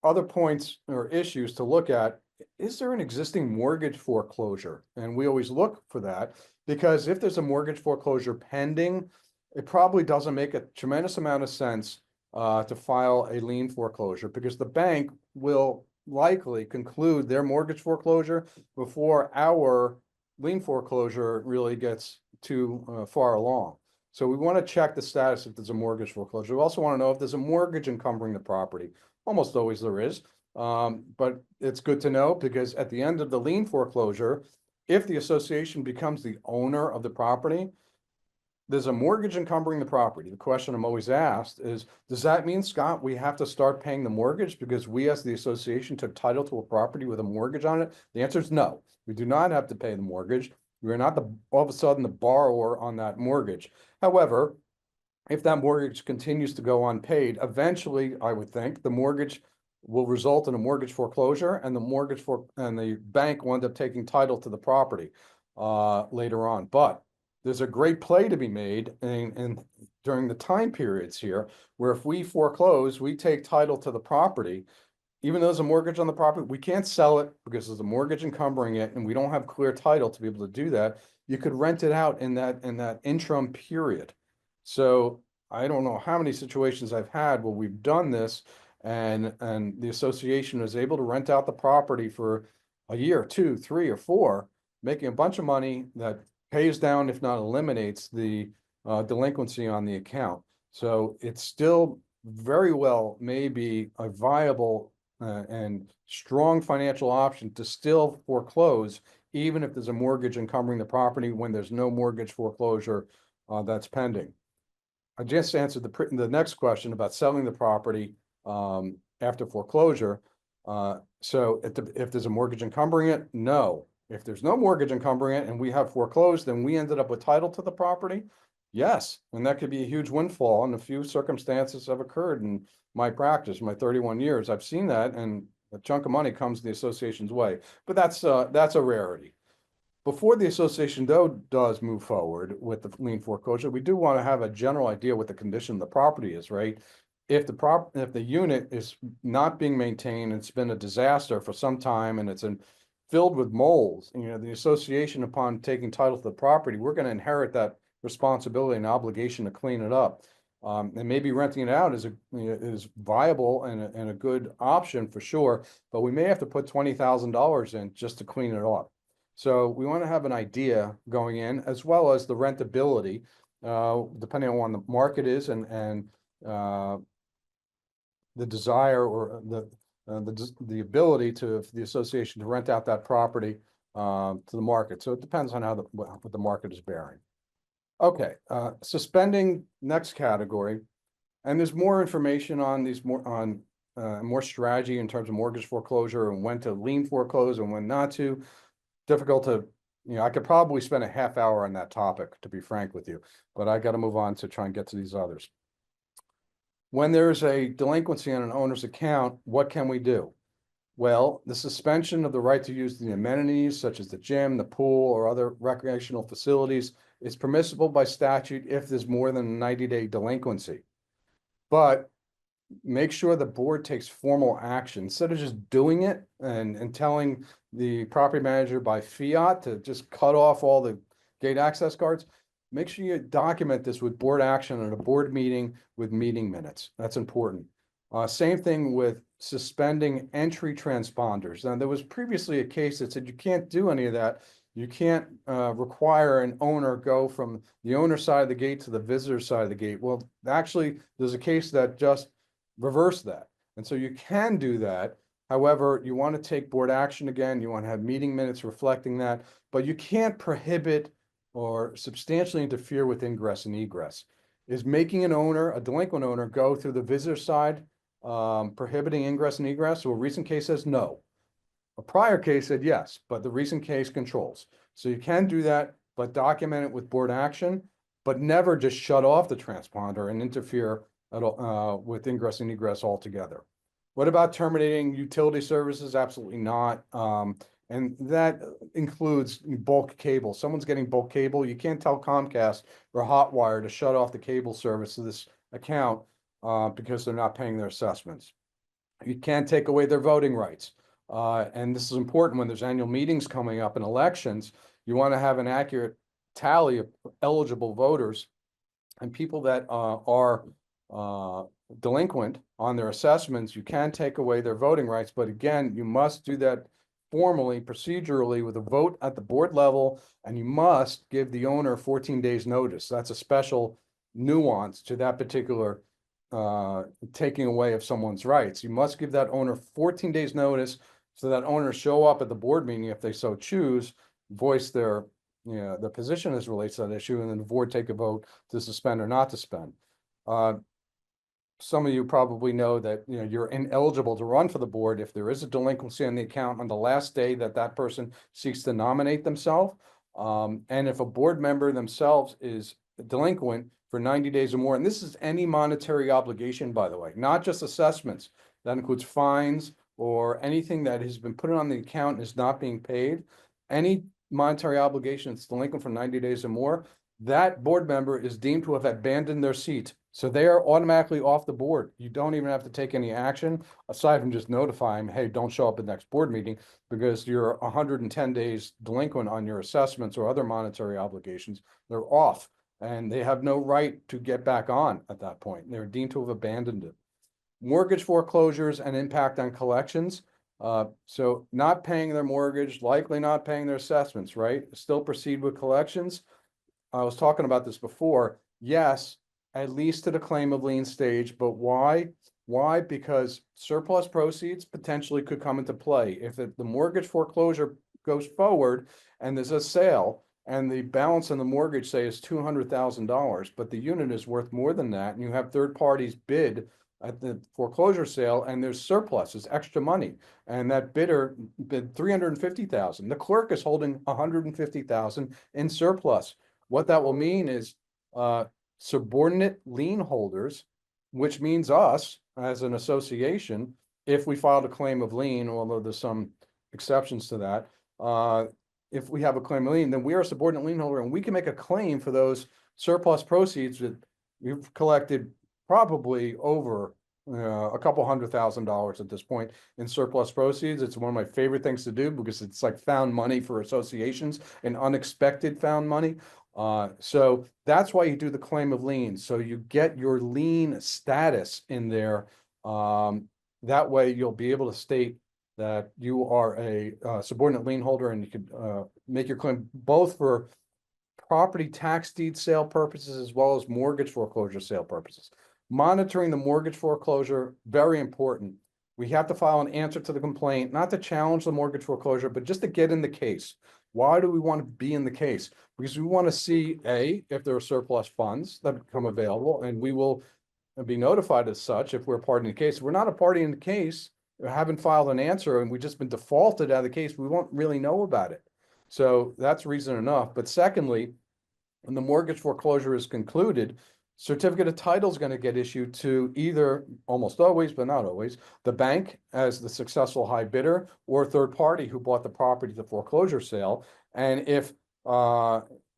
Other points or issues to look at: is there an existing mortgage foreclosure? And we always look for that, because if there's a mortgage foreclosure pending, it probably doesn't make a tremendous amount of sense to file a lien foreclosure, because the bank will likely conclude their mortgage foreclosure before our lien foreclosure really gets too far along. So we want to check the status if there's a mortgage foreclosure. We also want to know if there's a mortgage encumbering the property. Almost always there is, but it's good to know, because at the end of the lien foreclosure, if the association becomes the owner of the property, there's a mortgage encumbering the property. The question I'm always asked is, does that mean, Scott, we have to start paying the mortgage because we as the association took title to a property with a mortgage on it? The answer is no. We do not have to pay the mortgage. We're not all of a sudden the borrower on that mortgage. However, if that mortgage continues to go unpaid, eventually, I would think, the mortgage will result in a mortgage foreclosure, and the bank will end up taking title to the property later on. But there's a great play to be made during the time periods here, where if we foreclose, we take title to the property, even though there's a mortgage on the property, we can't sell it because there's a mortgage encumbering it, and we don't have clear title to be able to do that. You could rent it out in that interim period. So I don't know how many situations I've had where we've done this, and the association is able to rent out the property for a year, 2, 3, or 4, making a bunch of money that pays down, if not eliminates, the delinquency on the account. So it's still very well may be a viable and strong financial option to still foreclose, even if there's a mortgage encumbering the property when there's no mortgage foreclosure that's pending. I just answered the next question about selling the property after foreclosure. So if there's a mortgage encumbering it, no. If there's no mortgage encumbering it and we have foreclosed and we ended up with title to the property, yes, and that could be a huge windfall. And a few circumstances have occurred in my practice, my 31 years. I've seen that, and a chunk of money comes the association's way. But that's a rarity. Before the association, though, does move forward with the lien foreclosure, we do want to have a general idea what the condition of the property is, right? If the unit is not being maintained, it's been a disaster for some time, and it's filled with moles, the association, upon taking title to the property, we're going to inherit that responsibility and obligation to clean it up. And maybe renting it out is viable and a good option for sure, but we may have to put $20,000 in just to clean it up. So we want to have an idea going in, as well as the rentability, depending on what the market is and the desire or the ability for the association to rent out that property to the market. So it depends on what the market is bearing. Okay, suspending, next category, and there's more information on these more strategy in terms of mortgage foreclosure and when to lien foreclose and when not to. Difficult to, I could probably spend a half hour on that topic, to be frank with you, but I got to move on to try and get to these others. When there's a delinquency on an owner's account, what can we do? Well, the suspension of the right to use the amenities such as the gym, the pool, or other recreational facilities is permissible by statute if there's more than a 90-day delinquency. But make sure the board takes formal action instead of just doing it and telling the property manager by fiat to just cut off all the gate access cards. Make sure you document this with board action at a board meeting with meeting minutes. That's important. Same thing with suspending entry transponders. Now, there was previously a case that said you can't do any of that. You can't require an owner go from the owner side of the gate to the visitor side of the gate. Well, actually, there's a case that just reversed that. And so you can do that. However, you want to take board action again. You want to have meeting minutes reflecting that, but you can't prohibit or substantially interfere with ingress and egress. Is making a delinquent owner, go through the visitor side, prohibiting ingress and egress? So a recent case says no. A prior case said yes, but the recent case controls. So you can do that, but document it with board action, but never just shut off the transponder and interfere at all, with ingress and egress altogether. What about terminating utility services? Absolutely not. And that includes bulk cable. Someone's getting bulk cable. You can't tell Comcast or Hotwire to shut off the cable service to this account because they're not paying their assessments. You can't take away their voting rights. And this is important when there's annual meetings coming up and elections. You want to have an accurate tally of eligible voters, and people that are delinquent on their assessments. You can take away their voting rights, but again, you must do that formally, procedurally, with a vote at the board level, and you must give the owner 14 days notice. That's a special nuance to that particular taking away of someone's rights. You must give that owner 14 days notice so that owners show up at the board meeting if they so choose, voice their position as relates to that issue, and then the board take a vote to suspend or not to suspend. Some of you probably know that you're ineligible to run for the board if there is a delinquency on the account on the last day that that person seeks to nominate themselves. And if a board member themselves is delinquent for 90 days or more, and this is any monetary obligation, by the way, not just assessments. That includes fines or anything that has been put on the account and is not being paid. Any monetary obligation that's delinquent for 90 days or more, that board member is deemed to have abandoned their seat. So they are automatically off the board. You don't even have to take any action aside from just notifying, hey, don't show up at the next board meeting because you're 110 days delinquent on your assessments or other monetary obligations. They're off and they have no right to get back on at that point. They're deemed to have abandoned it. Mortgage foreclosures and impact on collections. So not paying their mortgage, likely not paying their assessments, right? Still proceed with collections. I was talking about this before. Yes, at least to the claim of lien stage, but why? Why? Because surplus proceeds potentially could come into play. If the mortgage foreclosure goes forward and there's a sale and the balance on the mortgage, say, is $200,000, but the unit is worth more than that, and you have third parties bid at the foreclosure sale and there's surplus, there's extra money, and that bidder bid 350,000. The clerk is holding 150,000 in surplus. What that will mean is subordinate lien holders, which means us as an association, if we filed a claim of lien, although there's some exceptions to that, if we have a claim of lien, then we are a subordinate lien holder and we can make a claim for those surplus proceeds that we've collected probably over a couple $100,000 at this point in surplus proceeds. It's one of my favorite things to do because it's like found money for associations and unexpected found money. So that's why you do the claim of lien. So you get your lien status in there. That way you'll be able to state that you are a subordinate lien holder, and you could make your claim both for property tax deed sale purposes as well as mortgage foreclosure sale purposes. Monitoring the mortgage foreclosure, very important. We have to file an answer to the complaint, not to challenge the mortgage foreclosure, but just to get in the case. Why do we want to be in the case? Because we want to see, A, if there are surplus funds that become available, and we will be notified as such if we're a party in the case. If we're not a party in the case, or haven't filed an answer, and we've just been defaulted out of the case, we won't really know about it. So that's reason enough. But secondly, when the mortgage foreclosure is concluded, certificate of title is going to get issued to either, almost always, but not always, the bank as the successful high bidder or a third party who bought the property at the foreclosure sale. And if,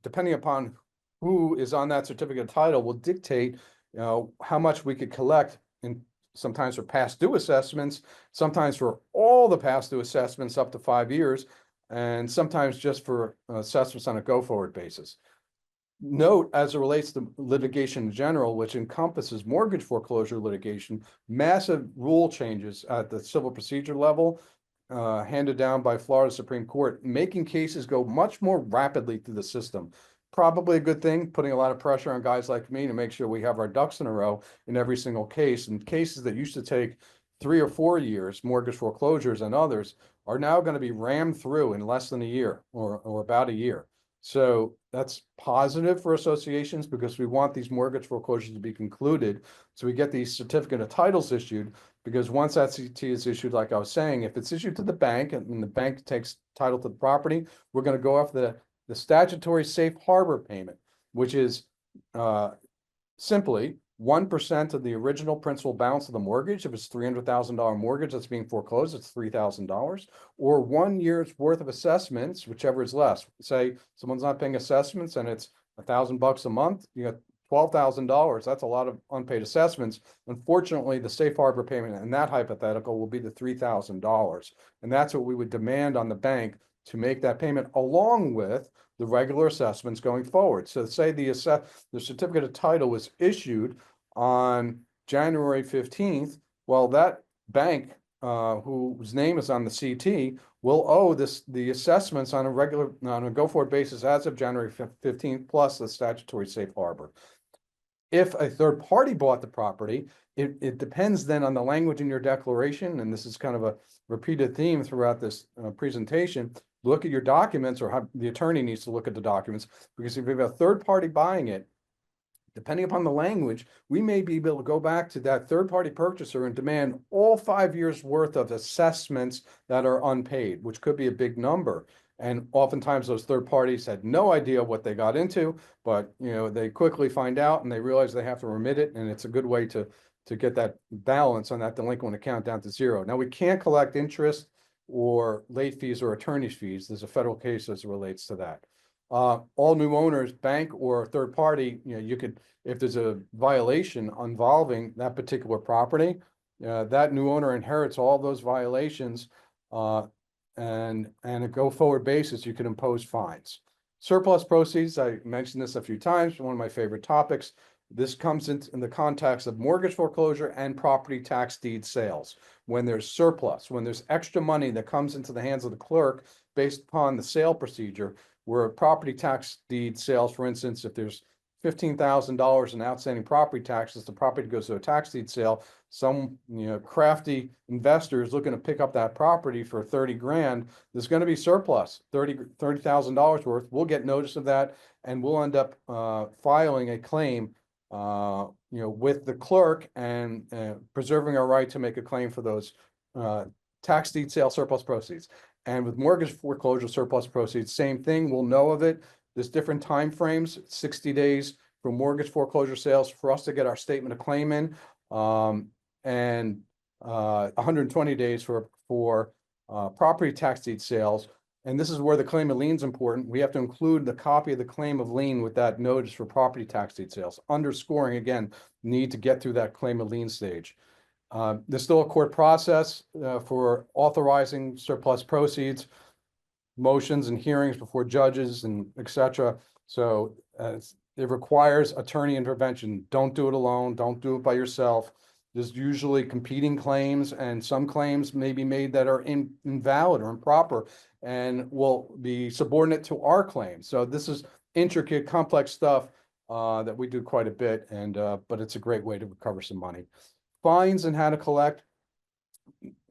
depending upon who is on that certificate of title, will dictate, how much we could collect in sometimes for past due assessments, sometimes for all the past due assessments up to 5 years, and sometimes just for assessments on a go-forward basis. Note, as it relates to litigation in general, which encompasses mortgage foreclosure litigation, massive rule changes at the civil procedure level, handed down by Florida Supreme Court, making cases go much more rapidly through the system. Probably a good thing, putting a lot of pressure on guys like me to make sure we have our ducks in a row in every single case. And cases that used to take 3 or 4 years, mortgage foreclosures and others, are now going to be rammed through in less than a year or about a year. So that's positive for associations because we want these mortgage foreclosures to be concluded. So we get these certificate of titles issued, because once that CT is issued, like I was saying, if it's issued to the bank and the bank takes title to the property, we're going to go after the statutory safe harbor payment, which is simply 1% of the original principal balance of the mortgage. If it's $300,000 mortgage that's being foreclosed, it's $3,000, or 1 year's worth of assessments, whichever is less. Say someone's not paying assessments and it's $1,000 a month, you got $12,000. That's a lot of unpaid assessments. Unfortunately, the safe harbor payment in that hypothetical will be the $3,000, and that's what we would demand on the bank to make that payment, along with the regular assessments going forward. So say the certificate of title was issued on January 15th. Well, that bank whose name is on the CT will owe the assessments on a go-forward basis as of January 15th, plus the statutory safe harbor. If a third party bought the property, it depends then on the language in your declaration, and this is kind of a repeated theme throughout this presentation. Look at your documents, or how the attorney needs to look at the documents, because if you have a third party buying it, depending upon the language, we may be able to go back to that third party purchaser and demand all 5 years worth of assessments that are unpaid, which could be a big number. And oftentimes those third parties had no idea what they got into, but they quickly find out and they realize they have to remit it. And it's a good way to get that balance on that delinquent account down to zero. Now, we can't collect interest or late fees or attorney's fees. There's a federal case as it relates to that. All new owners, bank or third party, you could, if there's a violation involving that particular property, that new owner inherits all those violations, and a go forward basis, you can impose fines. Surplus proceeds, I mentioned this a few times, one of my favorite topics. This comes in the context of mortgage foreclosure and property tax deed sales. When there's surplus, when there's extra money that comes into the hands of the clerk based upon the sale procedure, where property tax deed sales, for instance, if there's $15,000 in outstanding property taxes, the property goes to a tax deed sale. Some crafty investor is looking to pick up that property for 30 grand. There's going to be surplus, $30,000 worth. We'll get notice of that, and we'll end up filing a claim with the clerk and preserving our right to make a claim for those tax deed sale surplus proceeds. And with mortgage foreclosure surplus proceeds, same thing. We'll know of it. There's different time frames, 60 days for mortgage foreclosure sales for us to get our statement of claim in, and 120 days for property tax deed sales. And this is where the claim of lien is important. We have to include the copy of the claim of lien with that notice for property tax deed sales, underscoring, again, need to get through that claim of lien stage. There's still a court process for authorizing surplus proceeds, motions and hearings before judges and etc. So it requires attorney intervention. Don't do it alone. Don't do it by yourself. There's usually competing claims, and some claims may be made that are invalid or improper and will be subordinate to our claim. So this is intricate, complex stuff that we do quite a bit, and but it's a great way to recover some money. Fines and how to collect.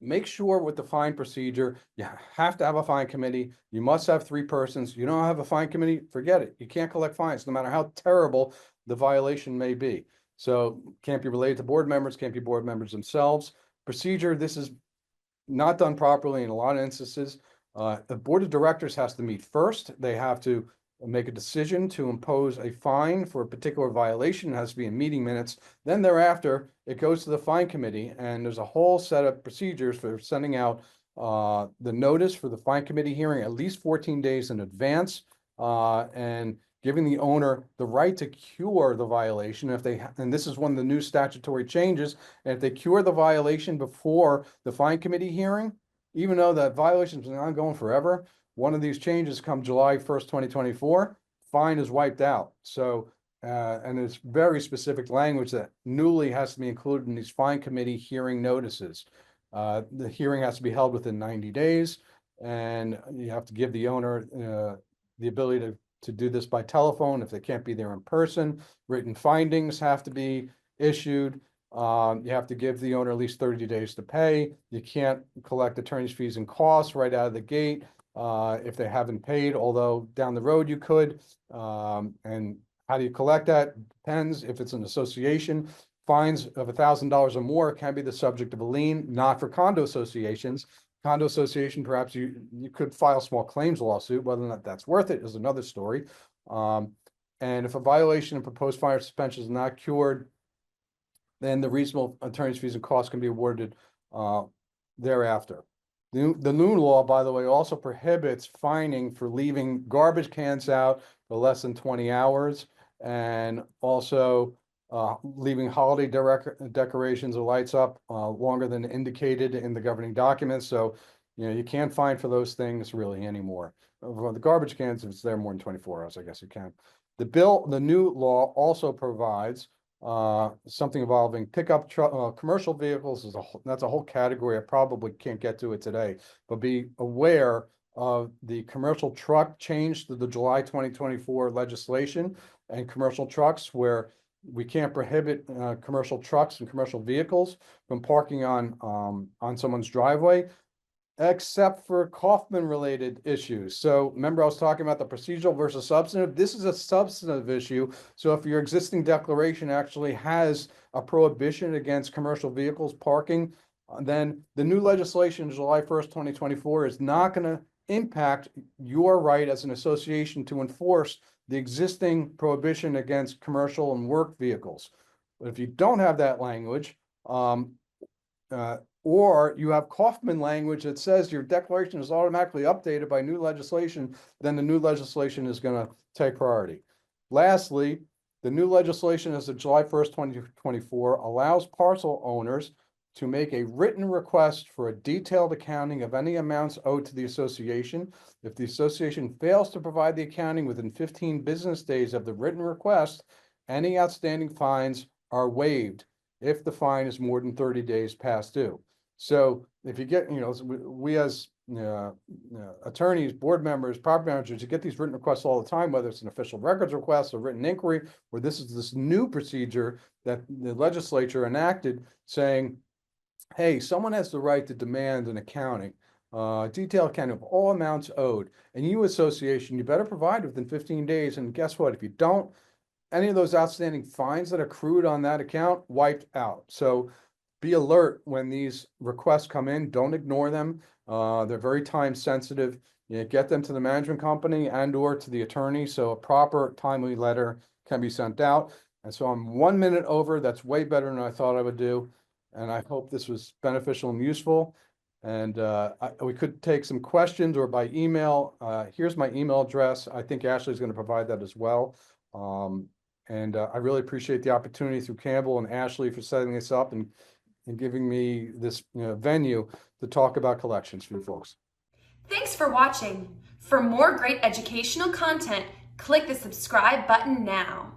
Make sure with the fine procedure, you have to have a fine committee. You must have 3 persons. You don't have a fine committee, forget it. You can't collect fines, no matter how terrible the violation may be. So can't be related to board members, can't be board members themselves. Procedure, this is not done properly in a lot of instances. The board of directors has to meet first. They have to make a decision to impose a fine for a particular violation. It has to be in meeting minutes. Then thereafter, it goes to the fine committee, and there's a whole set of procedures for sending out the notice for the fine committee hearing at least 14 days in advance, and giving the owner the right to cure the violation if they, and this is one of the new statutory changes, and if they cure the violation before the fine committee hearing, even though that violation's been ongoing forever, one of these changes come July 1st, 2024, fine is wiped out. So, and it's very specific language that newly has to be included in these fine committee hearing notices. The hearing has to be held within 90 days, and you have to give the owner the ability to do this by telephone if they can't be there in person. Written findings have to be issued. You have to give the owner at least 30 days to pay. You can't collect attorney's fees and costs right out of the gate if they haven't paid, although down the road you could. And how do you collect that? Depends. If it's an association, fines of $1,000 or more can be the subject of a lien, not for condo associations. Condo association, perhaps you could file a small claims lawsuit. Whether or not that's worth it is another story. And if a violation and proposed fine or suspension is not cured, then the reasonable attorney's fees and costs can be awarded thereafter. The new law, by the way, also prohibits fining for leaving garbage cans out for less than 20 hours, and also leaving holiday decorations or lights up longer than indicated in the governing documents. So, you can't fine for those things really anymore. For the garbage cans, if it's there more than 24 hours, I guess you can. The new law also provides something involving pickup truck, commercial vehicles that's a whole category. I probably can't get to it today, but be aware of the commercial truck change to the July 2024 legislation, and commercial trucks, where we can't prohibit commercial trucks and commercial vehicles from parking on someone's driveway, except for Kaufman-related issues. So remember, I was talking about the procedural versus substantive. This is a substantive issue. So if your existing declaration actually has a prohibition against commercial vehicles parking, then the new legislation, July 1st, 2024, is not going to impact your right as an association to enforce the existing prohibition against commercial and work vehicles. But if you don't have that language, or you have Kaufman language that says your declaration is automatically updated by new legislation, then the new legislation is going to take priority. Lastly, the new legislation as of July 1st, 2024 allows parcel owners to make a written request for a detailed accounting of any amounts owed to the association. If the association fails to provide the accounting within 15 business days of the written request, Any outstanding fines are waived if the fine is more than 30 days past due. So if you get, we as attorneys, board members, property managers, you get these written requests all the time, whether it's an official records request, a written inquiry, or this is this new procedure that the legislature enacted saying, hey, someone has the right to demand an accounting, detailed accounting of all amounts owed. And you, association, you better provide within 15 days. And guess what? If you don't, any of those outstanding fines that accrued on that account wiped out. So be alert when these requests come in. Don't ignore them. They're very time sensitive. Get them to the management company and or to the attorney so a proper timely letter can be sent out. And so I'm 1 minute over. That's way better than I thought I would do. And I hope this was beneficial and useful. And we could take some questions or by email. Here's my email address. I think Ashley's going to provide that as well. And I really appreciate the opportunity through Campbell and Ashley for setting this up and giving me this venue to talk about collections for you folks. Thanks for watching. For more great educational content, click the subscribe button now.